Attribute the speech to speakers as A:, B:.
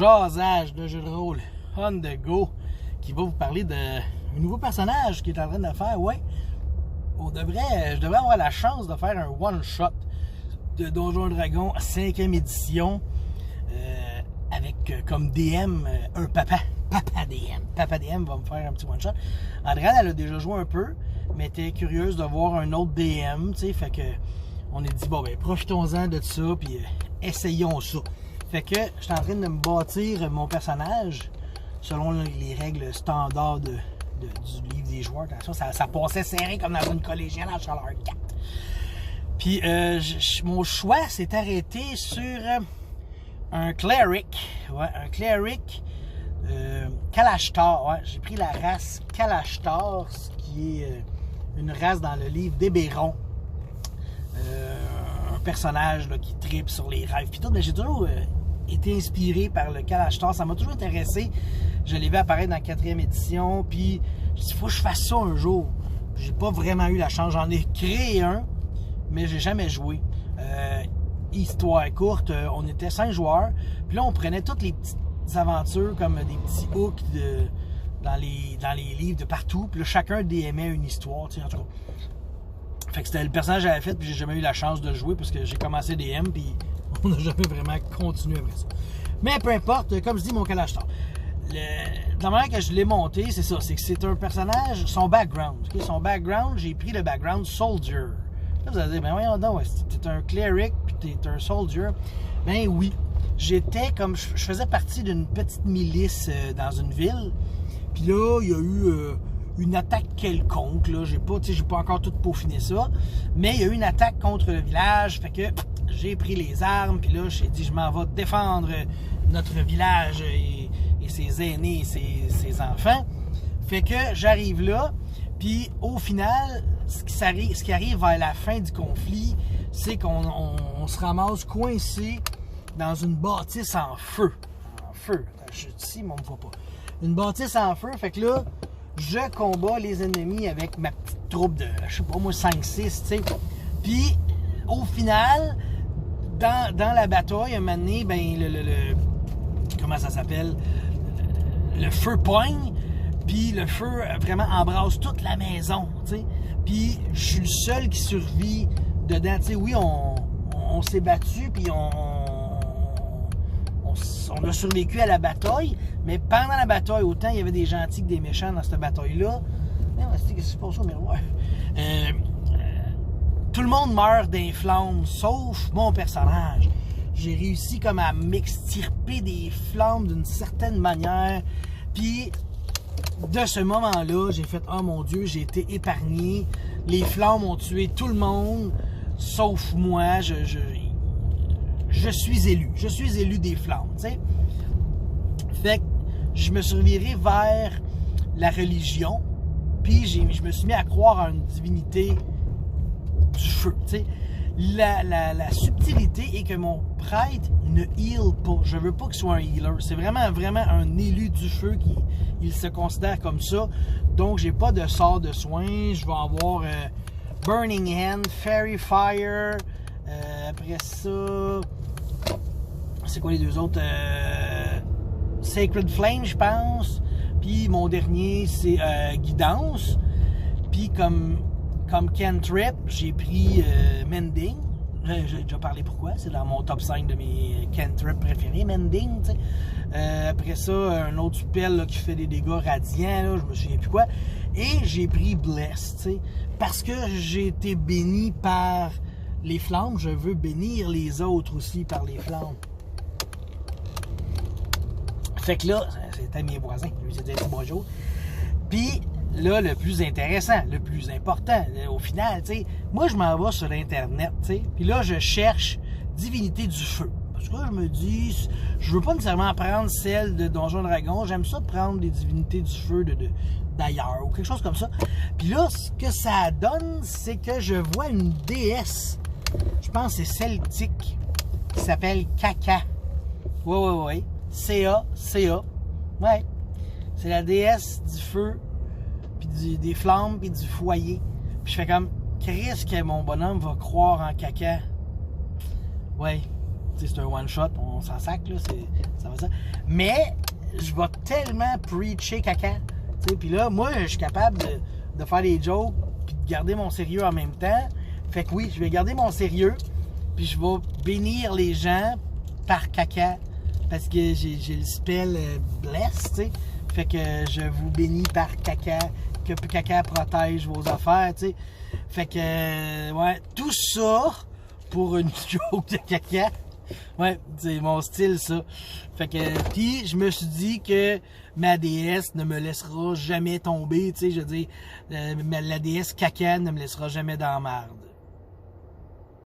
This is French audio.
A: jasage de jeu de rôle On The Go qui va vous parler d'un nouveau personnage qui est en train de faire. Ouais, je devrais avoir la chance de faire un one-shot de Donjons & Dragons 5e édition avec comme DM un papa. Papa DM. Papa DM va me faire un petit one-shot. Andréane, elle a déjà joué un peu, mais était curieuse de voir un autre DM, tu sais, fait que on a dit, bon, ben, profitons-en de ça, puis essayons ça. Fait que je suis en train de me bâtir mon personnage selon les règles standards du livre des joueurs. Ça passait serré comme dans une collégiale en chaleur 4. Puis mon choix s'est arrêté sur un cleric. Ouais, un cleric Kalashtar. Ouais, j'ai pris la race Kalashtar, ce qui est une race dans le livre d'Héberon. Un personnage là, qui tripe sur les rêves. Puis tout, mais j'ai toujours été inspiré par le Kalashtar. Ça m'a toujours intéressé. Je l'ai vu apparaître dans la 4e édition. Puis je me suis dit, il faut que je fasse ça un jour. J'ai pas vraiment eu la chance. J'en ai créé un, mais j'ai jamais joué. Histoire courte, on était 5 joueurs. Puis là, on prenait toutes les petites aventures comme des petits hooks dans les livres de partout. Puis là, chacun DMait une histoire. En tout cas. Fait que c'était le personnage que j'avais fait, puis j'ai jamais eu la chance de le jouer parce que j'ai commencé DM, puis on n'a jamais vraiment continué après ça. Mais peu importe, comme je dis, mon Kalashtar. La manière que je l'ai monté, c'est ça, c'est que c'est un personnage, son background. Okay? Son background, j'ai pris le background Soldier. Là, vous allez dire, ben voyons donc, t'es un cleric, puis t'es un soldier. Ben oui, j'étais comme, je faisais partie d'une petite milice dans une ville, puis là, il y a eu une attaque quelconque, là, j'ai pas encore tout peaufiné ça, mais il y a eu une attaque contre le village, fait que j'ai pris les armes, puis là, j'ai dit, je m'en vais défendre notre village et ses aînés, ses enfants. Fait que j'arrive là, puis au final, ce qui arrive vers la fin du conflit, c'est qu'on se ramasse coincé dans une bâtisse en feu. En feu. Je suis ici, mais on me voit pas. Une bâtisse en feu, fait que là, je combats les ennemis avec ma petite troupe de, je sais pas moi, 5-6, tu sais. Puis, au final, dans la bataille, un moment donné, ben, comment ça s'appelle? Le feu poigne, puis le feu vraiment embrasse toute la maison, tu sais. Puis, je suis le seul qui survit dedans, tu sais. Oui, on s'est battu, puis on a survécu à la bataille, mais pendant la bataille, autant il y avait des gentils que des méchants dans cette bataille-là. Qu'est-ce qui se passe au miroir? Tout le monde meurt des flammes, sauf mon personnage. J'ai réussi comme à m'extirper des flammes d'une certaine manière. Puis, de ce moment-là, j'ai fait « Oh mon Dieu, j'ai été épargné. Les flammes ont tué tout le monde, sauf moi. Je suis élu. Je suis élu des flammes, tu sais. » Fait que je me suis reviré vers la religion, puis je me suis mis à croire à une divinité du feu, tu sais. La subtilité est que mon prêtre ne heal pas. Je veux pas qu'il soit un healer. C'est vraiment un élu du feu il se considère comme ça. Donc, j'ai pas de sort de soin. Je vais avoir Burning Hand, Fairy Fire. Après ça, c'est quoi les deux autres? Sacred Flame, je pense. Puis mon dernier, c'est Guidance. Puis comme cantrip, j'ai pris Mending. J'ai déjà parlé pourquoi. C'est dans mon top 5 de mes cantrips préférés, Mending. Tu sais. Après ça, un autre spell là, qui fait des dégâts radiants. Là, je me souviens plus quoi. Et j'ai pris Bless. Tu sais, parce que j'ai été béni par les flammes. Je veux bénir les autres aussi par les flammes. Fait que là, c'était mes voisins. Je lui ai dit bonjour. Puis là, le plus intéressant, le plus important, au final, tu sais, moi, je m'en vais sur Internet, tu sais, puis là, je cherche divinité du feu. Parce que là, je me dis, je veux pas nécessairement prendre celle de Donjons & Dragons, j'aime ça prendre des divinités du feu d'ailleurs, ou quelque chose comme ça. Puis là, ce que ça donne, c'est que je vois une déesse, je pense que c'est celtique, qui s'appelle Caca. Ouais. C-A. Ouais. C'est la déesse du feu, puis des flammes, puis du foyer. Puis je fais comme, qu'est-ce que mon bonhomme va croire en Caca? Ouais. c'est un one-shot, on s'en sac, là, ça va ça. Mais je vais tellement preacher caca. Puis là, moi, je suis capable de faire des jokes puis de garder mon sérieux en même temps. Fait que oui, je vais garder mon sérieux puis je vais bénir les gens par caca. Parce que j'ai le spell bless, tu sais. Fait que je vous bénis par caca, que caca protège vos affaires, tu sais. Fait que, ouais, tout ça pour une joke de caca. Ouais, c'est mon style, ça. Fait que, puis je me suis dit que ma déesse ne me laissera jamais tomber, tu sais, je veux dire, la déesse caca ne me laissera jamais dans la merde.